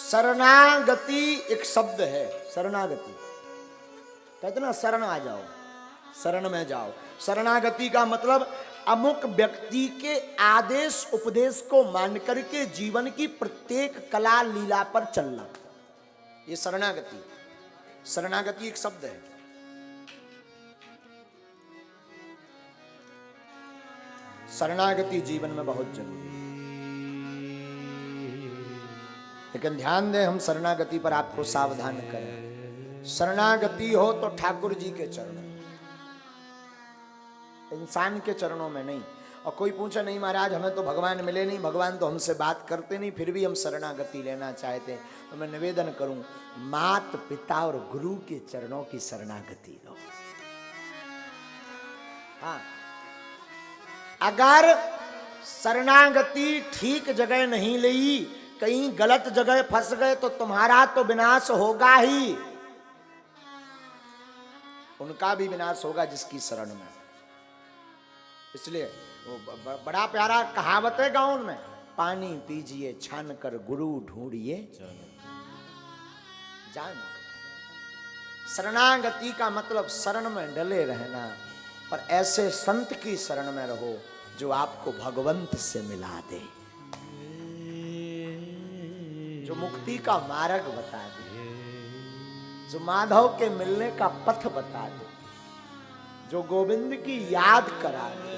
शरणागति एक शब्द है। शरणागति कहते ना, शरण आ जाओ, शरण में जाओ। शरणागति का मतलब अमुक व्यक्ति के आदेश उपदेश को मान करके जीवन की प्रत्येक कला लीला पर चलना, ये शरणागति। शरणागति एक शब्द है। शरणागति जीवन में बहुत जरूरी है। लेकिन ध्यान दें, हम शरणागति पर आपको सावधान करें। शरणागति हो तो ठाकुर जी के चरणों, इंसान के चरणों में नहीं। और कोई पूछे नहीं महाराज हमें तो भगवान मिले नहीं, भगवान तो हमसे बात करते नहीं, फिर भी हम शरणागति लेना चाहते हैं, तो मैं निवेदन करूं, मात पिता और गुरु के चरणों की शरणागति लो। हाँ, अगर शरणागति ठीक जगह नहीं ली, कहीं गलत जगह फंस गए तो तुम्हारा तो विनाश होगा ही, उनका भी विनाश होगा जिसकी शरण में। इसलिए वो बड़ा प्यारा कहावत है गाँव में, पानी पीजिए छान कर गुरु ढूंढिए जान। शरणागति का मतलब शरण में डले रहना, पर ऐसे संत की शरण में रहो जो आपको भगवंत से मिला दे, जो मुक्ति का मार्ग बता दे, जो माधव के मिलने का पथ बता दे, जो गोविंद की याद करा दे।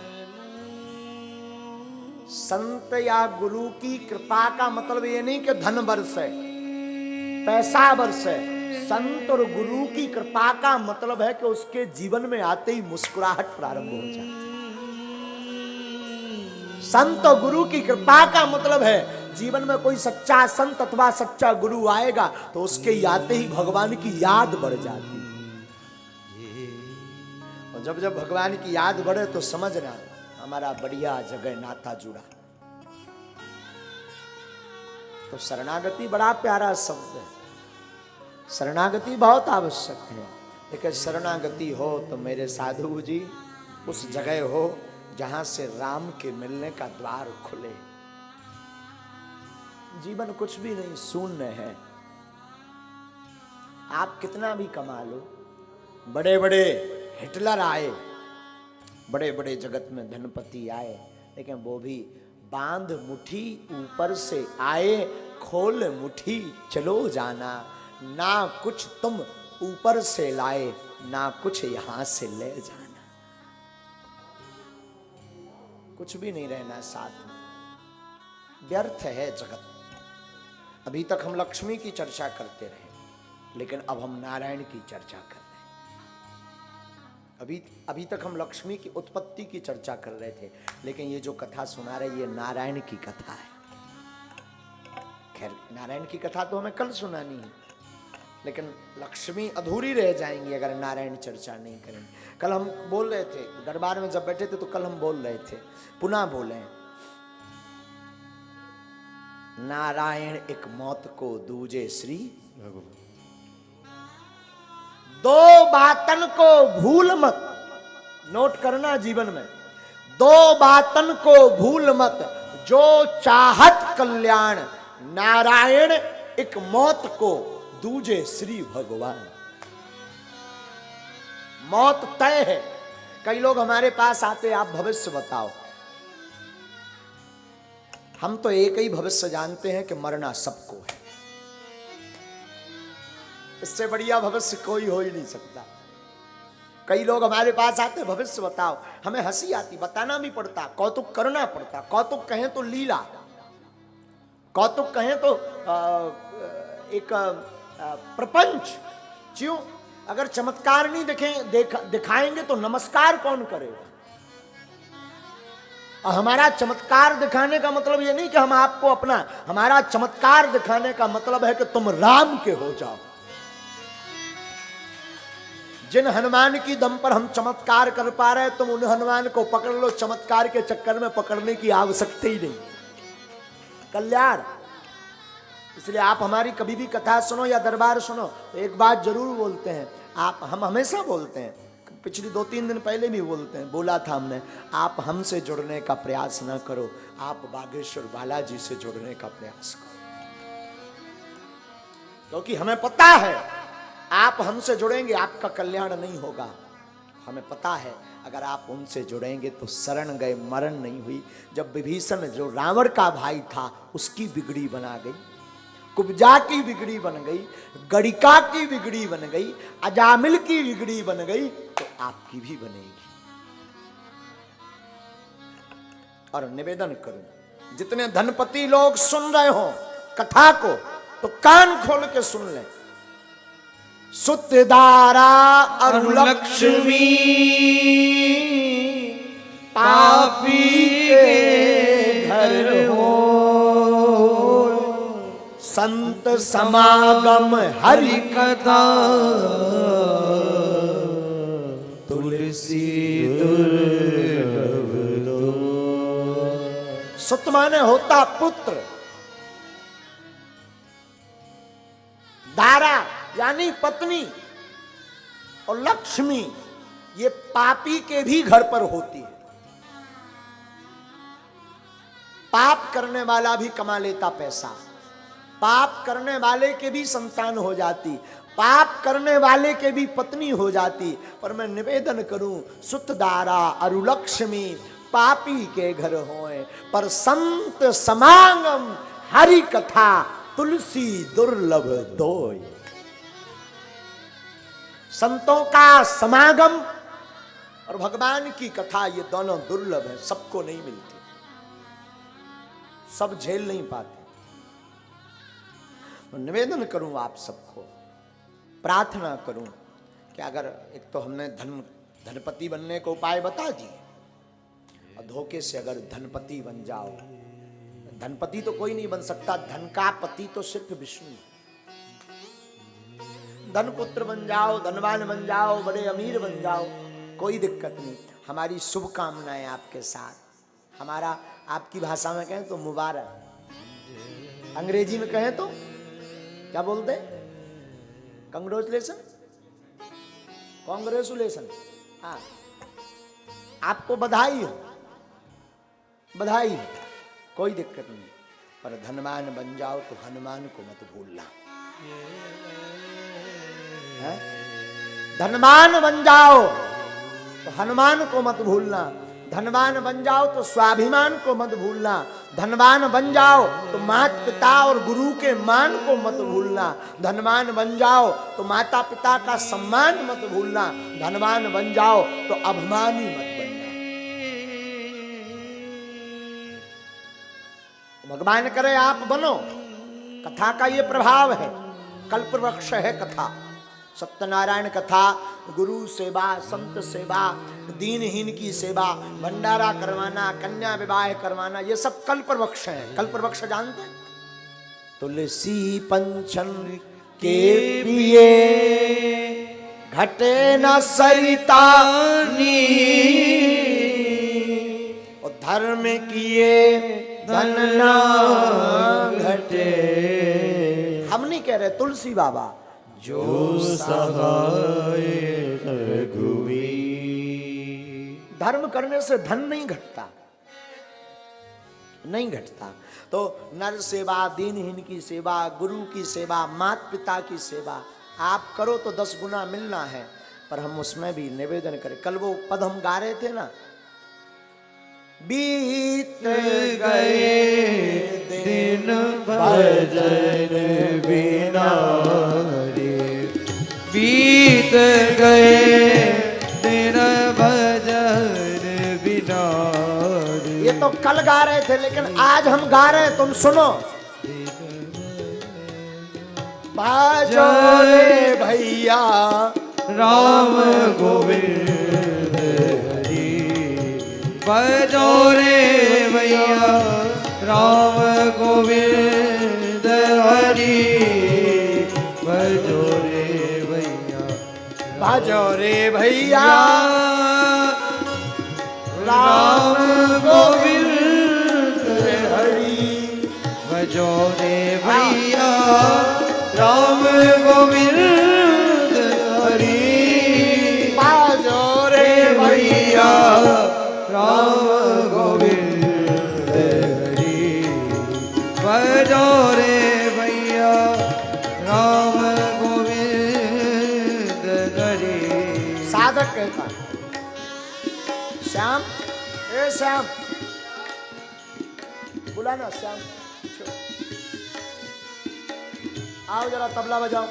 संत या गुरु की कृपा का मतलब ये नहीं कि धन बरसे, पैसा बरसे। संत और गुरु की कृपा का मतलब है कि उसके जीवन में आते ही मुस्कुराहट प्रारंभ हो जाए। संत और गुरु की कृपा का मतलब है जीवन में कोई सच्चा संत अथवा सच्चा गुरु आएगा तो उसके आते ही भगवान की याद बढ़ जाती। और जब जब भगवान की याद बढ़े तो समझना हमारा बढ़िया जगह नाता जुड़ा। तो शरणागति बड़ा प्यारा शब्द है, शरणागति बहुत आवश्यक है। लेकिन शरणागति हो तो मेरे साधु जी उस जगह हो जहां से राम के मिलने का द्वार खुले। जीवन कुछ भी नहीं, शून्य है। आप कितना भी कमा लो, बड़े बड़े हिटलर आए, बड़े बड़े जगत में धनपति आए, लेकिन वो भी बांध मुट्ठी ऊपर से आए, खोल मुट्ठी चलो जाना, ना कुछ तुम ऊपर से लाए, ना कुछ यहां से ले जाना। कुछ भी नहीं रहना साथ में, व्यर्थ है जगत। अभी तक हम लक्ष्मी की चर्चा करते रहे, लेकिन अब हम नारायण की चर्चा कर रहे हैं। अभी तक हम लक्ष्मी की उत्पत्ति की चर्चा कर रहे थे, लेकिन ये जो कथा सुना रहे ये नारायण की कथा है। खैर नारायण की कथा तो हमें कल सुनानी है, लेकिन लक्ष्मी अधूरी रह जाएंगी अगर नारायण चर्चा नहीं करेंगे। कल हम बोल रहे थे दरबार में जब बैठे थे, तो कल हम बोल रहे थे, पुनः बोले, नारायण एक मौत को दूजे श्री भगवान, दो बातन को भूल मत। नोट करना जीवन में, दो बातन को भूल मत, जो चाहत कल्याण, नारायण एक मौत को दूजे श्री भगवान। मौत तय है। कई लोग हमारे पास आते, आप भविष्य बताओ। हम तो एक ही भविष्य जानते हैं कि मरना सबको है, इससे बढ़िया भविष्य कोई हो ही नहीं सकता। कई लोग हमारे पास आते, भविष्य बताओ, हमें हंसी आती, बताना भी पड़ता, कौतुक करना पड़ता। कौतुक कहें तो लीला, कौतुक कहें तो एक प्रपंच। क्यों? अगर चमत्कार नहीं दिखाएंगे तो नमस्कार कौन करेगा? और हमारा चमत्कार दिखाने का मतलब ये नहीं कि हम आपको अपना, हमारा चमत्कार दिखाने का मतलब है कि तुम राम के हो जाओ। जिन हनुमान की दम पर हम चमत्कार कर पा रहे हैं, तुम उन हनुमान को पकड़ लो, चमत्कार के चक्कर में पकड़ने की आवश्यकता ही नहीं। कल्याण। इसलिए आप हमारी कभी भी कथा सुनो या दरबार सुनो तो एक बात जरूर बोलते हैं, हम हमेशा बोलते हैं, पिछली 2-3 दिन पहले भी बोलते हैं, बोला था हमने, आप हमसे जुड़ने का प्रयास न करो, आप बागेश्वर बालाजी से जुड़ने का प्रयास करो। क्योंकि हमें पता है आप हमसे जुड़ेंगे आपका कल्याण नहीं होगा। हमें पता है अगर आप उनसे जुड़ेंगे तो शरण गए मरण नहीं हुई। जब विभीषण जो रावण का भाई था उसकी बिगड़ी बना गई, कुब्जा की बिगड़ी बन गई, गणिका की बिगड़ी बन गई, अजामिल की बिगड़ी बन गई, तो आपकी भी बनेगी। और निवेदन करूं जितने धनपति लोग सुन रहे हो कथा को तो कान खोल के सुन लें। सुतदारा और लक्ष्मी पापी के घर हो, संत समागम हरि कथा तुलसी दुर्लभ दो। सुत माने होता पुत्र, दारा यानी पत्नी, और लक्ष्मी ये पापी के भी घर पर होती है। पाप करने वाला भी कमा लेता पैसा, पाप करने वाले के भी संतान हो जाती, पाप करने वाले के भी पत्नी हो जाती। पर मैं निवेदन करूं सुतदारा अरुलक्ष्मी पापी के घर होए, पर संत समागम हरि कथा तुलसी दुर्लभ दोय। संतों का समागम और भगवान की कथा ये दोनों दुर्लभ है, सबको नहीं मिलती, सब झेल नहीं पाते। तो निवेदन करूं आप सबको, प्रार्थना करूं कि अगर एक तो हमने धनपति बनने को उपाय बता दिए, और धोखे से अगर धनपति बन जाओ, धनपति तो कोई नहीं बन सकता, धन का पति तो सिर्फ विष्णु है। धन पुत्र बन जाओ, धनवान बन जाओ, बड़े अमीर बन जाओ, कोई दिक्कत नहीं। हमारी शुभकामनाएं आपके साथ। हमारा आपकी भाषा में कहें तो मुबारक, अंग्रेजी में कहें तो क्या बोलते? Congratulation, congratulation. हाँ, आपको बधाई हो, बधाई, कोई दिक्कत नहीं। पर धनवान बन जाओ तो हनुमान को मत भूलना। धनवान बन जाओ तो हनुमान को मत भूलना, धनवान बन जाओ तो स्वाभिमान को मत भूलना, धनवान बन जाओ तो माता पिता और गुरु के मान को मत भूलना, धनवान बन जाओ तो माता पिता का सम्मान मत भूलना, धनवान बन जाओ तो अभिमानी मत बनना। भगवान करे आप बनो। कथा का ये प्रभाव है, कल्पवृक्ष है कथा। सत्यनारायण कथा, गुरु सेवा, संत सेवा, दीनहीन की सेवा, भंडारा करवाना, कन्या विवाह करवाना, ये सब कल्पवृक्ष है। कल्पवृक्ष जानते हैं? तुलसी पंचन के पिए घटे न सरिता नीर, और धर्म किए धन ना घटे। हम नहीं कह रहे, तुलसी बाबा जो सहाय रघुवीर। धर्म करने से धन नहीं घटता, नहीं घटता। तो नर सेवा, दीनहीन की सेवा, गुरु की सेवा, माता पिता की सेवा आप करो तो 10 गुना मिलना है। पर हम उसमें भी निवेदन करें। कल वो पद हम गा रहे थे ना, बीत गए दिन भजन बिना रे, बीत गए दिन भजन बिना रे। ये तो कल गा रहे थे, लेकिन आज हम गा रहे हैं, तुम सुनो। बाजो रे भैया राम गोविंद हरि, बजो रे भैया राम गोविंद हरि, बजो रे भैया, बजो रे भैया राम गोविंद हरि, बजो रे भैया राम गोविंद हरि, बजो रे भैया राम गोविंद हरि, बजो रे भैया राम गोविंद हरे। साधक कहता है श्याम, ए श्याम, बुलाना श्याम, आओ जरा तबला बजाओ,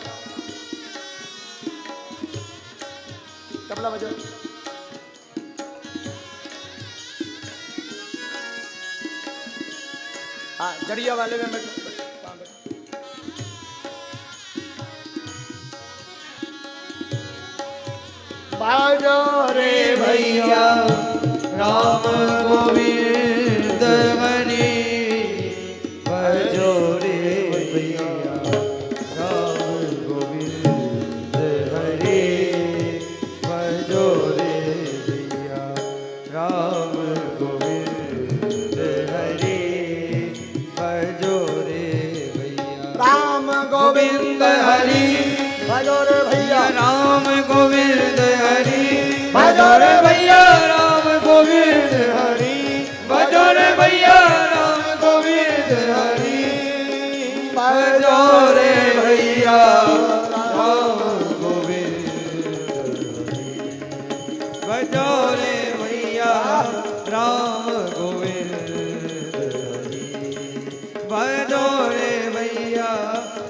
तबला बजाओ। हाँ जड़िया वाले में बैठो। बाजो रे भैया राम गोविंद हरे। भजो रे भैया राम गोविंद हरे। भजो रे भैया राम गोविंद हरे। भजो रे भैया राम गोविंद हरि। भजो रे भैया राम गोविंद हरि। भजो रे भैया राम गोविंद हरि। भजो रे भैया राम गोविंद हरि। भजो रे भैया राम गोविंद हरि। भजो रे भैया राम गोविंद हरि। भजो रे भैया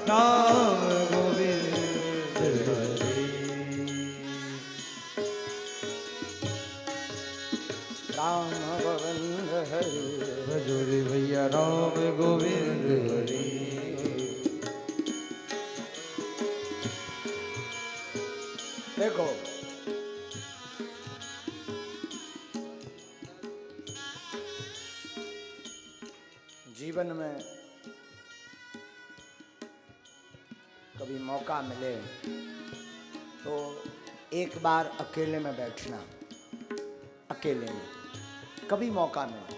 राम गोविंद हरि। राम गोविंद हरि। भजो रे भैया राम गोविंद हरि। देखो जीवन में कभी मौका मिले तो एक बार अकेले में बैठना, अकेले में कभी मौका मिले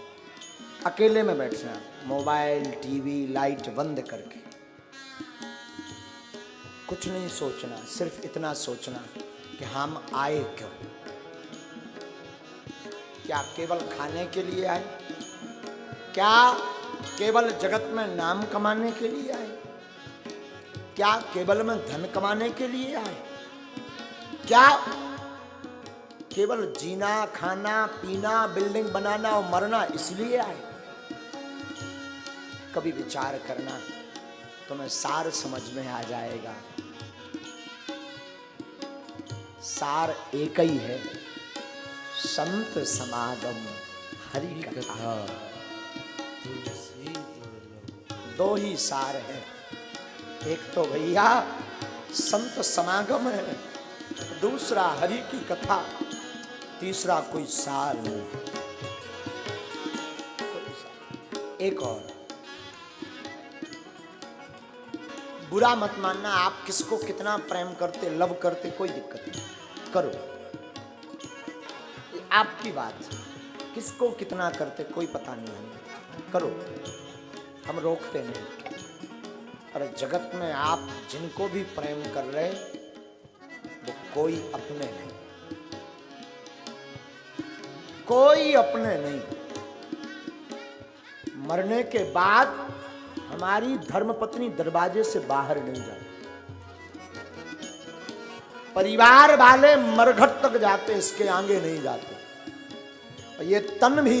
अकेले में बैठना, मोबाइल टीवी लाइट बंद करके कुछ नहीं सोचना, सिर्फ इतना सोचना कि हम आए क्यों। क्या केवल खाने के लिए आए? क्या केवल जगत में नाम कमाने के लिए आए? क्या केवल में धन कमाने के लिए आए? क्या केवल जीना खाना पीना बिल्डिंग बनाना और मरना इसलिए आए? कभी विचार करना, तुम्हें सार समझ में आ जाएगा। सार एक ही है, संत समागम हरि कथा। दो ही सार है, एक तो भैया संत समागम है, दूसरा हरि की कथा, तीसरा कोई सार नहीं। एक और बुरा मत मानना, आप किसको कितना प्रेम करते लव करते कोई दिक्कत नहीं, करो, आपकी बात। किसको कितना करते कोई पता नहीं, हमें करो, हम रोकते नहीं। और जगत में आप जिनको भी प्रेम कर रहे वो कोई अपने नहीं, कोई अपने नहीं। मरने के बाद हमारी धर्मपत्नी दरवाजे से बाहर नहीं जाती, परिवार वाले मरघट तक जाते, इसके आगे नहीं जाते। और ये तन भी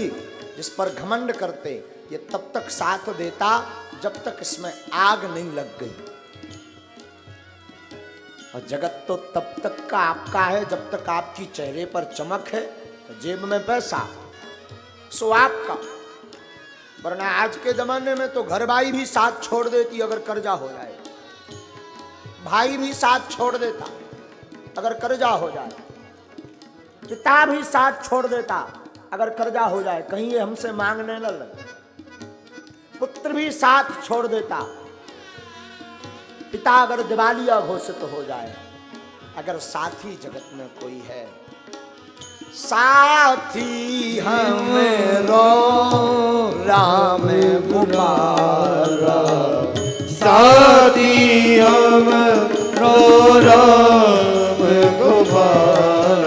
जिस पर घमंड करते, ये तब तक साथ देता जब तक इसमें आग नहीं लग गई। और जगत तो तब तक का आपका है जब तक आपकी चेहरे पर चमक है, जेब में पैसा, सो आपका। वरना आज के जमाने में तो घर भाई भी साथ छोड़ देती अगर कर्जा हो जाए, भाई भी साथ छोड़ देता अगर कर्जा हो जाए, पिता भी साथ छोड़ देता अगर कर्जा हो जाए, कहीं ये हमसे मांगने न लगे, पुत्र भी साथ छोड़ देता, पिता अगर दिवालिया घोषित हो जाए। अगर साथी जगत में कोई है, साथी हमरो राम गोपाल, साथी हमरो राम गोपाल,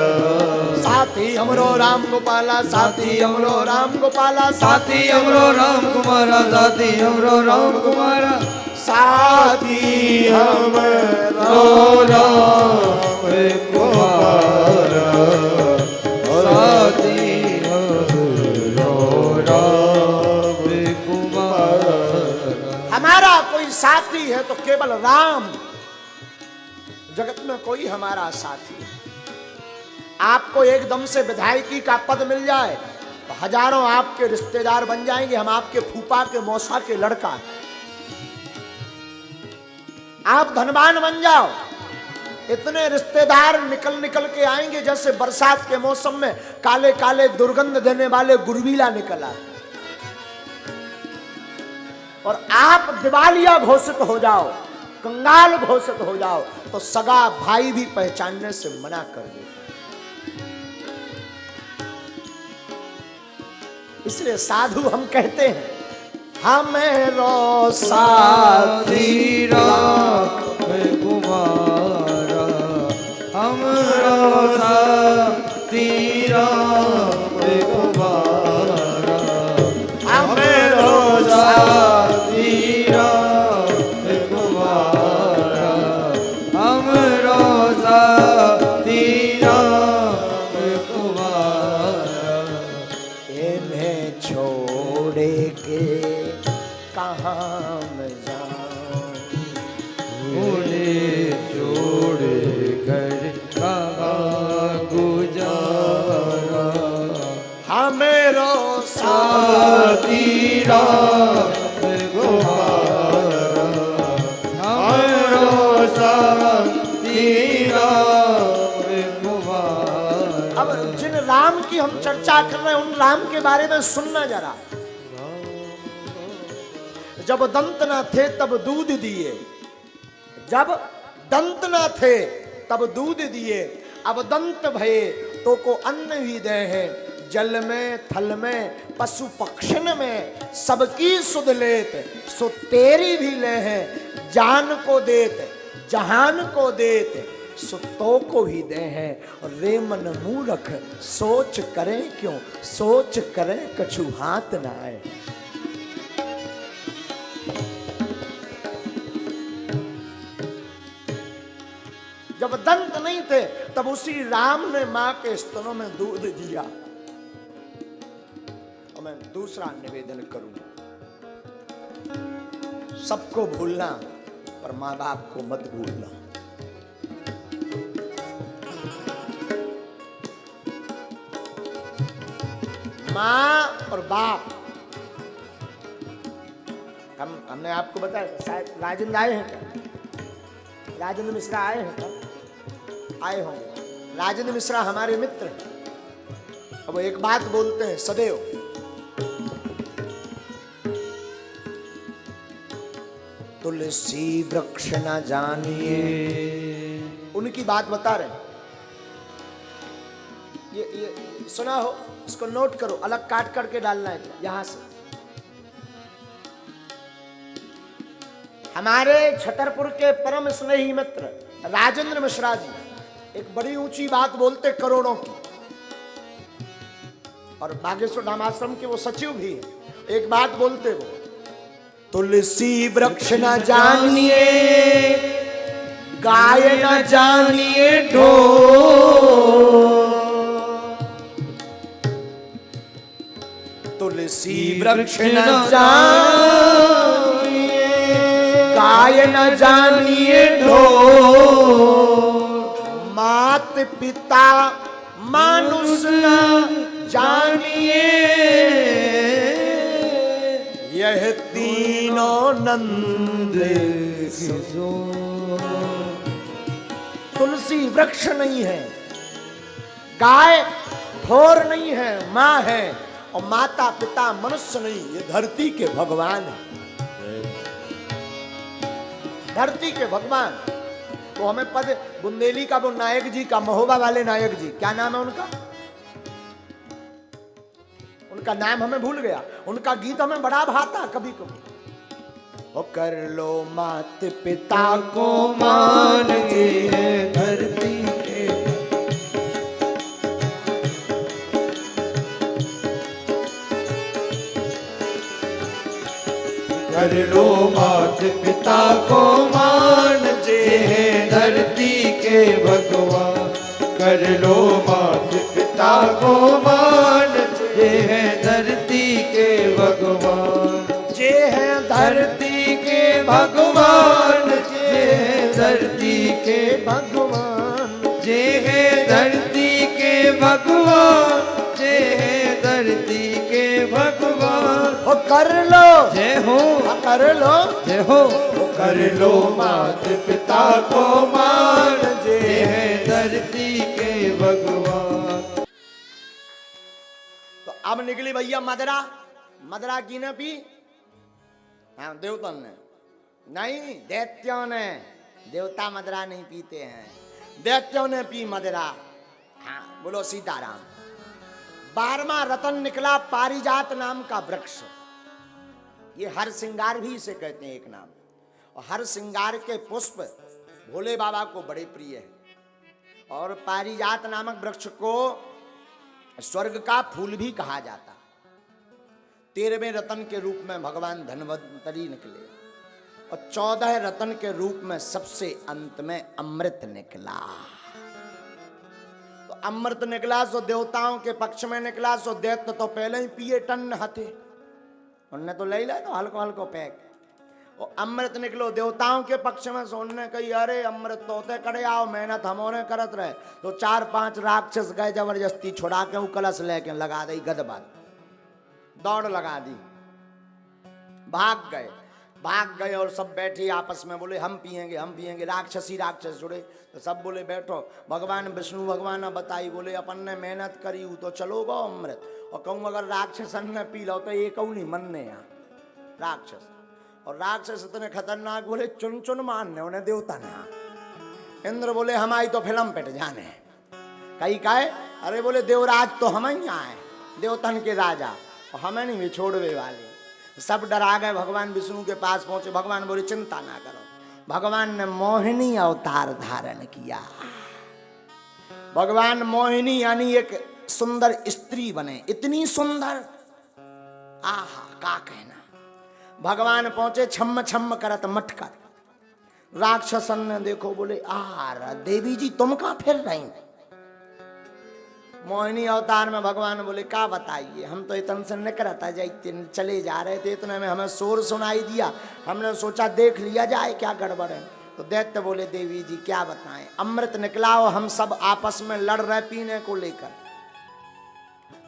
साथी हमरो राम गोपाला, साथी हमरो राम गोपाला, साथी हमरो राम कुमारा, साथी हमरो राम कुमारा, साथी हमरो है तो केवल राम, जगत में कोई हमारा साथी नहीं। आपको एकदम से विधायकी का पद मिल जाए तो हजारों आपके रिश्तेदार बन जाएंगे। हम आपके फूफा के मौसा के लड़का हैं। आप धनवान बन जाओ, इतने रिश्तेदार निकल निकल के आएंगे जैसे बरसात के मौसम में काले काले दुर्गंध देने वाले गुरबीला निकल आते। और आप दिवालिया घोषित हो जाओ, कंगाल घोषित हो जाओ तो सगा भाई भी पहचानने से मना कर देते। इसलिए साधु हम कहते हैं, हमें साथी राम कुमारा, हमरो साथी राम कुमारा, हमरो साथी राम कुमारा, हमरो साथी राम कुमारा। इन्हें छोड़े के कहाँ मैं जाऊं, उन्हें छोड़ कर कहाँ गुजारा, हमेरो साथी राम कुमारा, हमरो साथी राम कुमारा। अब जिन राम की हम चर्चा कर रहे हैं उन राम के बारे में सुनना जरा। जब दंत न थे तब दूध दिए, जब दंत न थे तब दूध दिए, अब दंत भये तो को अन्न ही दे हैं। जल में थल में पशु पक्षिन में सबकी सुध लेत, सो तेरी भी ले हैं। जान को देत जहान को देत, सो तो को भी दे हैं। और रे मन मूर्ख सोच करें क्यों, सोच करें कछु हाथ न आए। जब दंत नहीं थे तब उसी राम ने मां के स्तनों में दूध दिया। और मैं दूसरा निवेदन करूंगा, सबको भूलना पर मां बाप को मत भूलना। मां और बाप, हमने आपको बताया, शायद राजेंद्र आए हैं क्या? राजेंद्र मिश्रा आए हैं क्या? आए होंगे। राजेंद्र मिश्रा हमारे मित्र हैं। अब एक बात बोलते हैं सदैव, तुलसी वृक्ष न जानिए, उनकी बात बता रहे हैं। ये सुना हो, इसको नोट करो, अलग काट करके डालना है यहां से। हमारे छतरपुर के परम स्नेही मित्र राजेंद्र मिश्रा जी एक बड़ी ऊंची बात बोलते करोड़ों की, और बागेश्वर धाम आश्रम के वो सचिव भी है। एक बात बोलते वो, तुलसी वृक्ष न जानिए, गाय न जानिए ढोर, तुलसी वृक्ष न जानिए, गाय न जानिए ढोर, मात पिता मानुष न जानिए, यह तीनों नंद तुलसी वृक्ष नहीं है, गाय ढोर नहीं है, माँ है, और माता पिता मनुष्य नहीं, ये धरती के भगवान है। धरती के भगवान। तो हमें पद बुंदेली का वो नायक जी का, महोबा वाले नायक जी, क्या नाम है उनका? उनका नाम हमें भूल गया। उनका गीत हमें बड़ा भाता कभी कभी। वो कर लो मात पिता को मान के धरती के, कर लो मात पिता को मान जे हैं धरती के भगवान, कर लो मात पिता को मान जे हैं धरती के भगवान, जे हैं धरती के भगवान के भगवान जे है धरती के भगवान, जे है धरती के भगवान। ओ कर लो जय हो, कर लो जय हो। कर लो मात पिता को मान, जे है धरती के भगवान। तो अब निकली भैया मदरा। मदरा की ने पी? हाँ देवतन ने नहीं, दैत्यों ने। देवता मदरा नहीं पीते हैं, दैत्यों ने पी मदरा। हाँ बोलो सीताराम। 12वां रतन निकला पारिजात नाम का वृक्ष। ये हर श्रृंगार भी इसे कहते हैं एक नाम। और हर श्रृंगार के पुष्प भोले बाबा को बड़े प्रिय है। और पारिजात नामक वृक्ष को स्वर्ग का फूल भी कहा जाता। 13वें रतन के रूप में भगवान धन्वंतरी निकले और 14 रतन के रूप में सबसे अंत में अमृत निकला। तो अमृत निकला सो देवताओं के पक्ष में निकला, सो दैत्य तो पहले ही पिए टन हथे, उनने तो ले लिया तो हल्को हल्को पैक। और अमृत निकलो देवताओं के पक्ष में, सो उनने कही अरे अमृत तो होते करे आओ, मेहनत हमोने करत रहे। तो 4-5 राक्षस गए जबरदस्ती छुड़ा के वो कलश लेके लगा दी गदबाद, दौड़ लगा दी, भाग गए और सब बैठे आपस में बोले हम पिएंगे हम पिएंगे। राक्षसी राक्षस जुड़े तो सब बोले बैठो। भगवान विष्णु भगवान बताई, बोले अपन ने मेहनत करी तो चलो गो अमृत। और कहूँ अगर राक्षसन ने पी लो तो एक नहीं मनने यहाँ राक्षस। और राक्षस इतने खतरनाक बोले चुन चुन मारने उन्हें देवता ने। इंद्र बोले हमारी तो फिल्म पिट जाने। कहीं काहे? अरे बोले देवराज तो हम ही आए, देवतन के राजा, और हमें नहीं छोड़वे वाले। सब डरा गए, भगवान विष्णु के पास पहुंचे। भगवान बोले चिंता ना करो। भगवान ने मोहिनी अवतार धारण किया। भगवान मोहिनी यानी एक सुंदर स्त्री बने, इतनी सुंदर, आहा का कहना। भगवान पहुंचे छम छम करत मटकर। राक्षसन ने देखो बोले आ देवी जी तुम कहां फिर रही? मोहिनी अवतार में भगवान बोले क्या बताइए, हम तो इतन से निकलता जाते चले जा रहे थे, इतने में हमें शोर सुनाई दिया, हमने सोचा देख लिया जाए क्या गड़बड़ है। तो दैत्य बोले देवी जी क्या बताएं, अमृत निकला और हम सब आपस में लड़ रहे पीने को लेकर।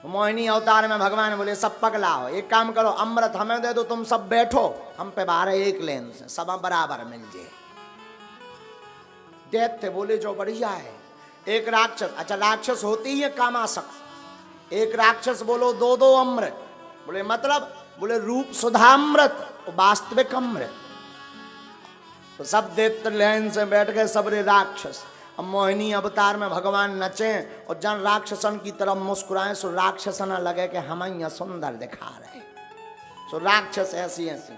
तो मोहिनी अवतार में भगवान बोले सब पगलाओ, एक काम करो अमृत हमें दे दो, तुम सब बैठो हम पे 12 एक लेन से सब बराबर मिल जाए। दैत्य बोले जो बढ़िया है। एक राक्षस, अच्छा राक्षस होती ही है कामासक्त। एक राक्षस बोलो 2-2 अमृत। बोले मतलब? बोले रूप सुधामृत और वास्तविक अमृत। तो सब दैत्य लाइन से बैठ गए सबरे राक्षस। अब मोहिनी अवतार में भगवान नचे और जन राक्षसन की तरफ मुस्कुराए, सो राक्षसन लगे कि हम यहाँ सुंदर दिखा रहे। सो राक्षस ऐसी ऐसी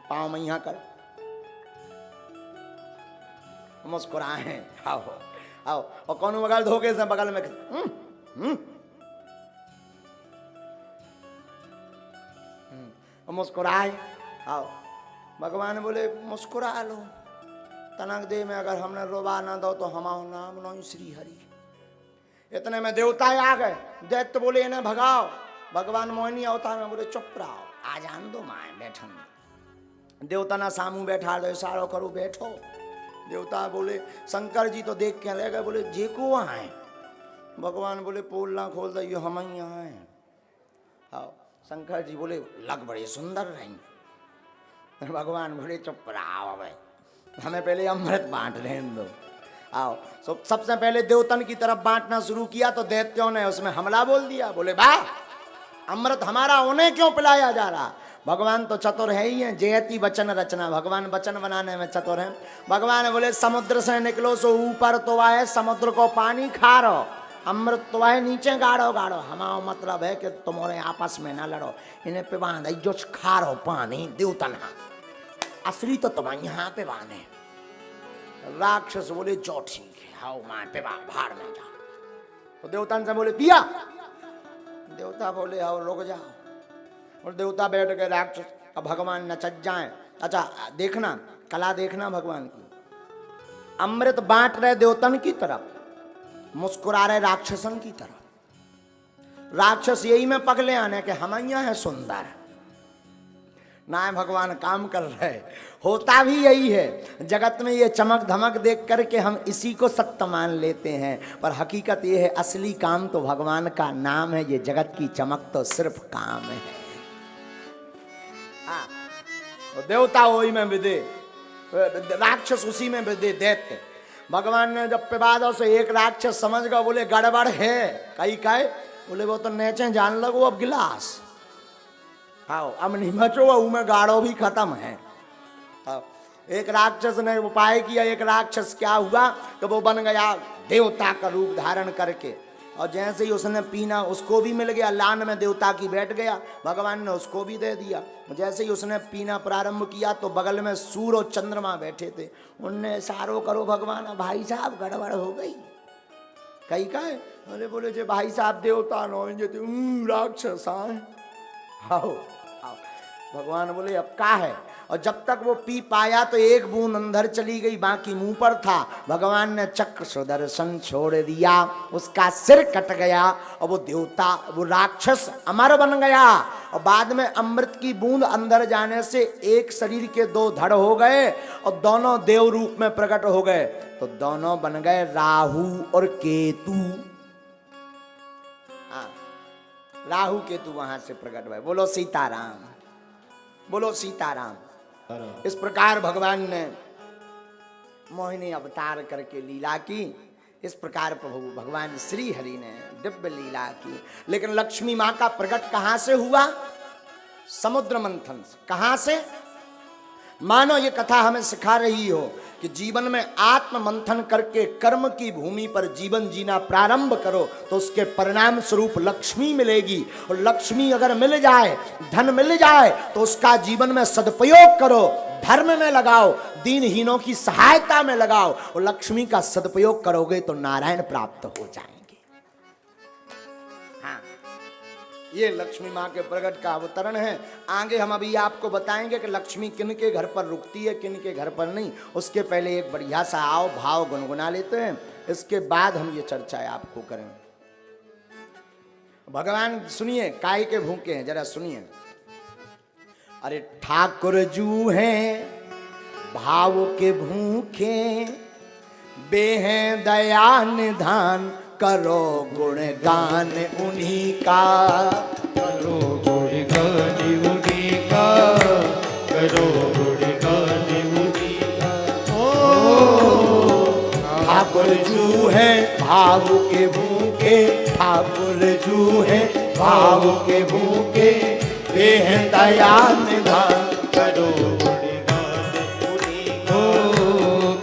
पाँव में यहाँ कर मुस्कुराए, आओ आओ। और कौन बगल धोखे से बगल में मुस्कुराए, आओ। भगवान बोले मुस्कुरा लो, तनक दे में अगर हमने रोबा ना दो तो हमारा नाम नो श्री हरि। इतने में देवता आ गए। दैत्य बोले इन्हें भगाओ। भगवान मोहिनी अवतार में बोले चुप रहो, आ जान दो माए बैठन। देवता ना सामू बैठा दो, इशारो करो बैठो। देवता बोले शंकर जी तो देख के रह गए, बोले जे को आए। भगवान बोले पोल ना खोल दो, ये हम ही आए। आओ। शंकर जी बोले लग बड़े सुंदर रही। भगवान बोले चुप रहो भाई, हमें पहले अमृत बांट लेने दो, आओ। सबसे पहले देवतन की तरफ बांटना शुरू किया तो दैत्यों ने उसमें हमला बोल दिया। बोले वाह, अमृत हमारा उन्हें क्यों पिलाया जा रहा? भगवान तो चतुर है ही है, जयति वचन रचना, भगवान वचन बनाने में चतुर है। भगवान बोले समुद्र से निकलो सो ऊपर तो आए, समुद्र को पानी खा रो, अमृत तो आए नीचे गाड़ो गाड़ो। हमारा मतलब है कि तुम्हारे आपस में ना लड़ो, इन्हें पे बांध जो खा रो पानी देवतन, असली तो तुम यहाँ पे बांधे। राक्षस बोले जो ठीक है, आओ मां पे बाहर में जाओ। तो देवतन से बोले पिया। देवता बोले आओ रुक जाओ। और देवता बैठ गए, राक्षस। अब भगवान नचत जाए। अच्छा देखना, कला देखना भगवान की। अमृत बांट रहे देवतन की तरफ, मुस्कुरा रहे राक्षसन की तरफ। राक्षस यही में पगले आने के हम यहाँ है सुंदर, ना भगवान काम कर रहे। होता भी यही है, जगत में ये चमक धमक देख करके हम इसी को सत्य मान लेते हैं, पर हकीकत ये है असली काम तो भगवान का नाम है। ये जगत की चमक तो सिर्फ काम है। हाँ, तो देवता वही में विदे, राक्षस उसी में विदे, दैत्य। भगवान ने जब विवादों से एक राक्षस समझ गया, बोले गड़बड़ है। कई कहे, बोले वो तो नेचे जान लगो अब गिलास। हाँ, अब नहीं बचो, उमें गाढ़ो भी खत्म है। एक राक्षस ने उपाय किया। एक राक्षस क्या हुआ कि वो बन गया देवता का रूप धारण करके, और जैसे ही उसने पीना उसको भी मिल गया, लान में देवता की बैठ गया। भगवान ने उसको भी दे दिया। जैसे ही उसने पीना प्रारंभ किया तो बगल में सूर्य और चंद्रमा बैठे थे। उनने इशारो करो भगवान, भाई साहब गड़बड़ हो गई। कई कहे, अरे बोले जे भाई साहब देवता नो राक्षस आए। आओ आओ। भगवान बोले अब क्या है। और जब तक वो पी पाया तो एक बूंद अंदर चली गई, बाकी मुंह पर था। भगवान ने चक्र सुदर्शन छोड़ दिया, उसका सिर कट गया और वो देवता, वो राक्षस अमर बन गया। और बाद में अमृत की बूंद अंदर जाने से एक शरीर के दो धड़ हो गए और दोनों देव रूप में प्रकट हो गए। तो दोनों बन गए राहु और केतु। हाँ, राहु केतु वहां से प्रकट हुए। बोलो सीताराम, बोलो सीताराम। इस प्रकार भगवान ने मोहिनी अवतार करके लीला की। इस प्रकार प्रभु भगवान श्री हरि ने दिव्य लीला की। लेकिन लक्ष्मी मां का प्रकट कहां से हुआ? समुद्र मंथन से। कहां से? मानो ये कथा हमें सिखा रही हो कि जीवन में आत्म मंथन करके कर्म की भूमि पर जीवन जीना प्रारंभ करो तो उसके परिणाम स्वरूप लक्ष्मी मिलेगी। और लक्ष्मी अगर मिल जाए, धन मिल जाए तो उसका जीवन में सदुपयोग करो, धर्म में लगाओ, दीनहीनों की सहायता में लगाओ। और लक्ष्मी का सदुपयोग करोगे तो नारायण प्राप्त हो जाएंगे। हाँ, ये लक्ष्मी माँ के प्रकट का अवतरण है। आगे हम अभी आपको बताएंगे कि लक्ष्मी किन के घर पर रुकती है, किन के घर पर नहीं। उसके पहले एक बढ़िया सा आओ भाव गुनगुना लेते हैं, इसके बाद हम ये चर्चा आपको करें। भगवान सुनिए, काय के भूखे हैं, जरा सुनिए। अरे ठाकुर जू हैं भाव के भूखे, बेहें दया निधान, करो गुणगान उन्हीं का, करो गुणगान उन्हीं का, करो गुणगान उन्हीं का। ओ ठाकुर जू है भाव के भूखे, ठाकुर जू है भाव के भूखे, बेहें दया निधान, करो गुणगान उन्हीं का,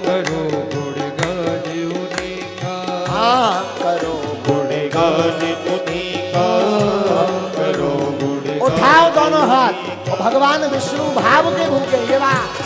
करो गुणगान उन्हीं का। हाँ, करो गुणगान उन्हीं का, करो गुणगान। उठाओ दोनों हाथ और भगवान विष्णु भाव के भूखे। ये बात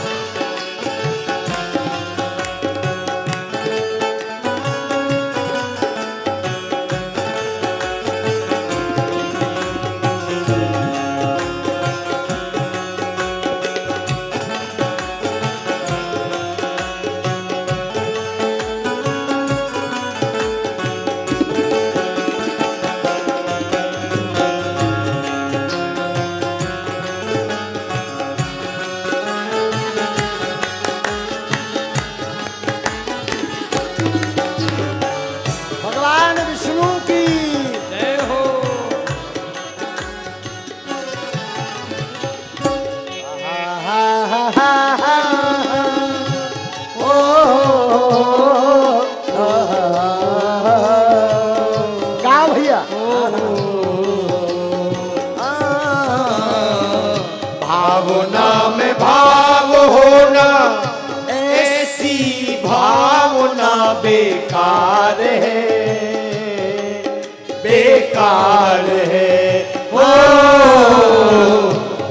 भावना में भाव होना, ऐसी भावना बेकार है, बेकार है। ओ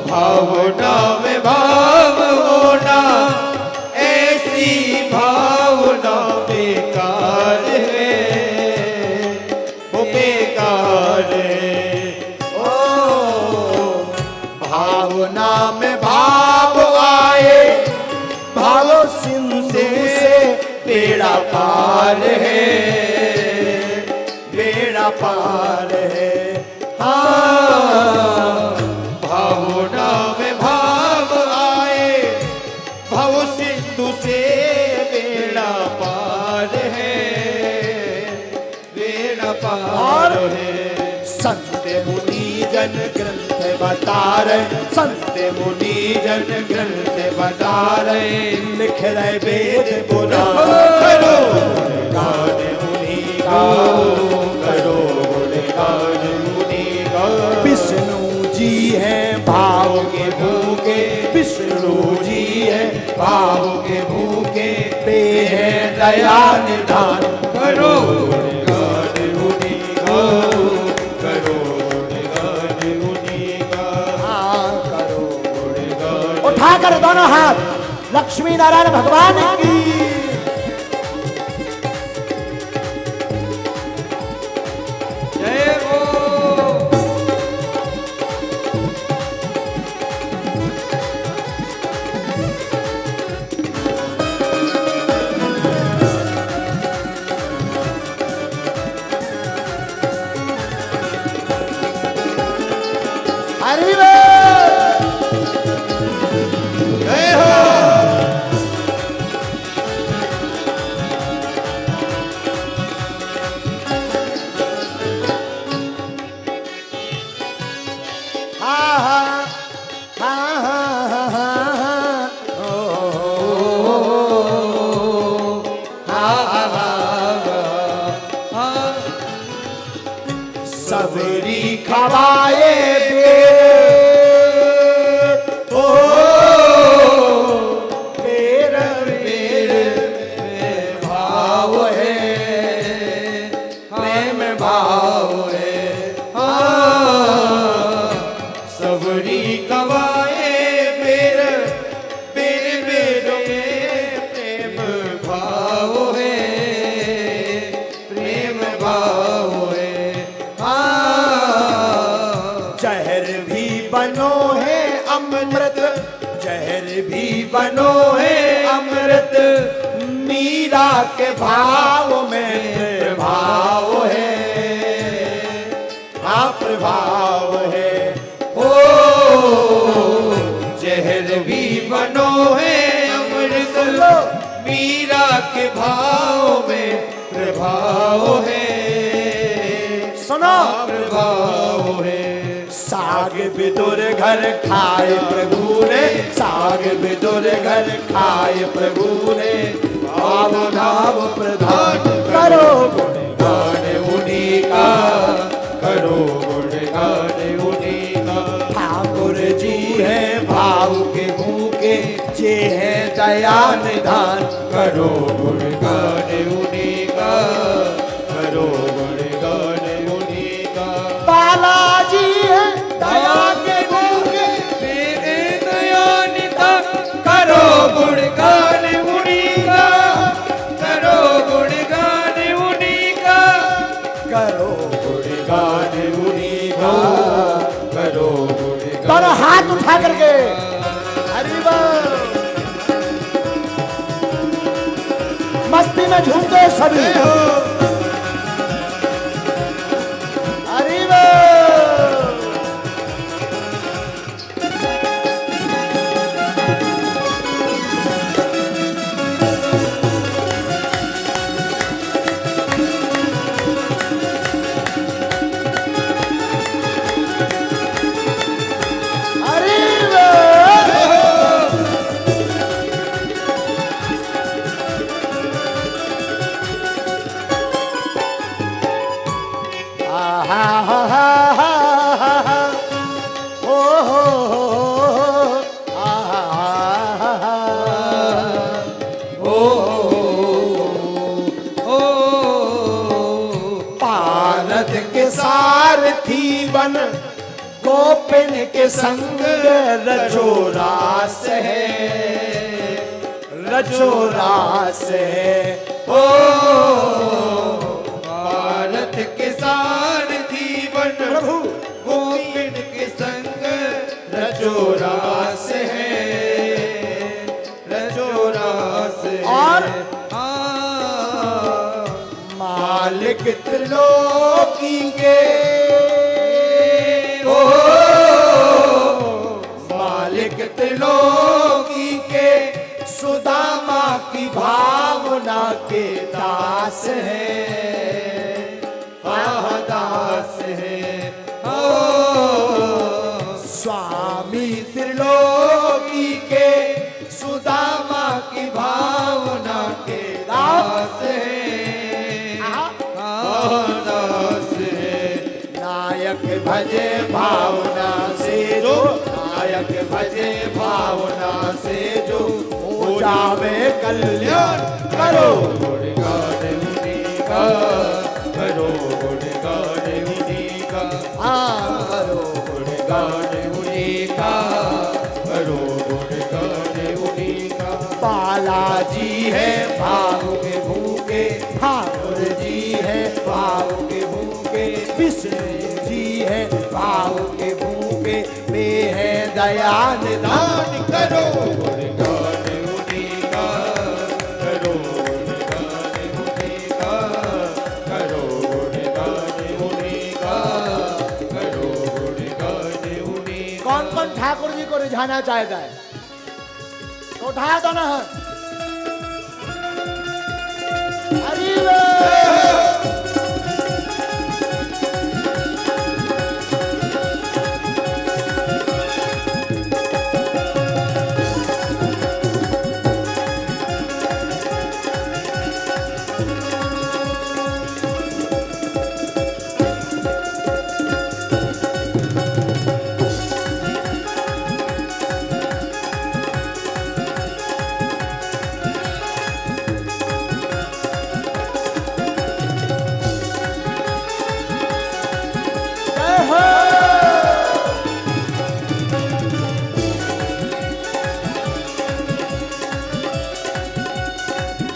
भावना में भाव होना, ऐसी भावना बेकार है, वो बेकार है। ओ भावना में भाव आए, भाव सिंधु से बेड़ा पार है, बेड़ा पार है। हाँ, भावना में भाव भव सिंधु से बेड़ा पार है, बेड़ा पार है। संत मुनि जन ग्रंथ बता रहे, संत मुनि जन ग्रंथ बता रहे, लिख रहे वेद पुराण। करो गुणगान मुनि का, करो गुणगान मुनि का। विष्णु जी हैं भाव के भूखे, विष्णु जी है भाव के भूखे, वे है दया निधान। करो गुणगान मुनि का, करो गुणगान मुनि का। हाँ करो गुणगान। उठाकर दोनों हाथ लक्ष्मी नारायण भगवान की। जय हो। हरि जय हो। सबरी खवाए ओ बेर बेर भाव है, प्रेम भाव है। सबरी कवाए बेर बेर बेर में प्रेम भाव है, प्रेम भाव है। जहर भी बनो है अमृत, जहर भी बनो है अमृत, मीरा के भाव में प्रभाव है, हाँ प्रभाव है। ओ जहर भी बनो है अमृत, मीरा के भाव में प्रभाव है, सुनो प्रभाव है। साग विदुर घर खाए प्रभु ने, साग विदुर घर खाए प्रभु ने, भाव भाव प्रधान करो गुणगान उन्हीं का, करो गुणगान उन्हीं का। ठाकुर जी है भाव के भूखे, जे है दया निधान करो गुणगान उन्हीं का, करो गुणगान उन्हीं का। बालाजी है दया के भूखे, तेरे दया निधान। करो गुणगान उन्हीं का, करो गुणगान उन्हीं का। करो गुणगान उन्हीं का, करो गुणगान। दोनों हाथ उठा करके हरि बोल। मस्ती में झूमते सभी हरि बोल। बन गोपिन के संग रजो रास है, रजो रास है। ओ भारत के सारथी बन प्रभु गोपिन के संग रजो रास है, रजो रास है। और मालिक त्रिलोकी के मालिक त्रिलोकी के के दास है, दास है। हो स्वामी त्रिलोकी के सुदामा की भावना के दास है, दास है। नायक भजे भावना से जो, नायक भजे भावना से जो हो जावे कल्याण। करो गुणगान उन्हीं का, करो गुणगान उन्हीं का, करो गुणगान उन्हीं का, करो गुणगान उन्हीं का। बालाजी है भाव के भूखे, ठाकुर जी है भाव के भूखे, विष्णु जी है भाव के भूखे, वे है दया निधान। करो गुणगान उन्हीं का, करो गुणगान उन्हीं का, करो गुणगान उन्हीं का, करो गुणगान उन्हीं का। कौन कौन ठाकुर जी को रिझाना चाहता है तो उठाया तो ना है। हरि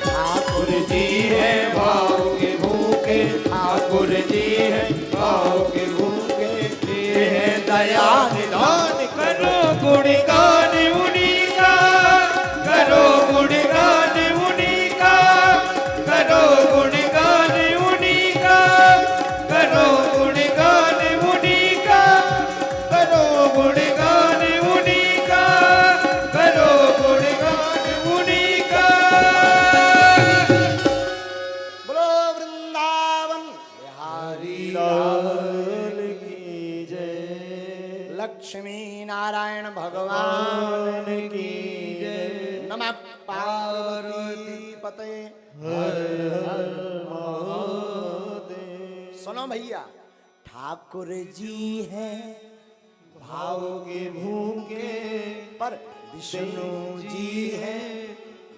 ठाकुर जी है भाव के भूखे, ठाकुर जी है भाव के भूखे, ये है दया निधान। करो गुणगान उन्हीं का, करो गुणगान उन्हीं का, करो गुणगान उन्हीं का, करो गुणगान उन्हीं का, करो गुणगान उन्हीं का, करो गुणगान उन्हीं का। बोलो वृंदावन बिहारी लाल की जय, लक्ष्मी नारायण भगवान की जय। नमः पार्वती पते। हर हर महादेव। सुनो भैया, ठाकुर जी हैं भाव के भूखे, पर विष्णु जी है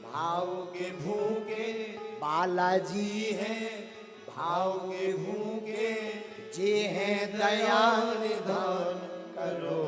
भाव के भूखे, बालाजी है भाव के भूखे, जे हैं दया निधान। करो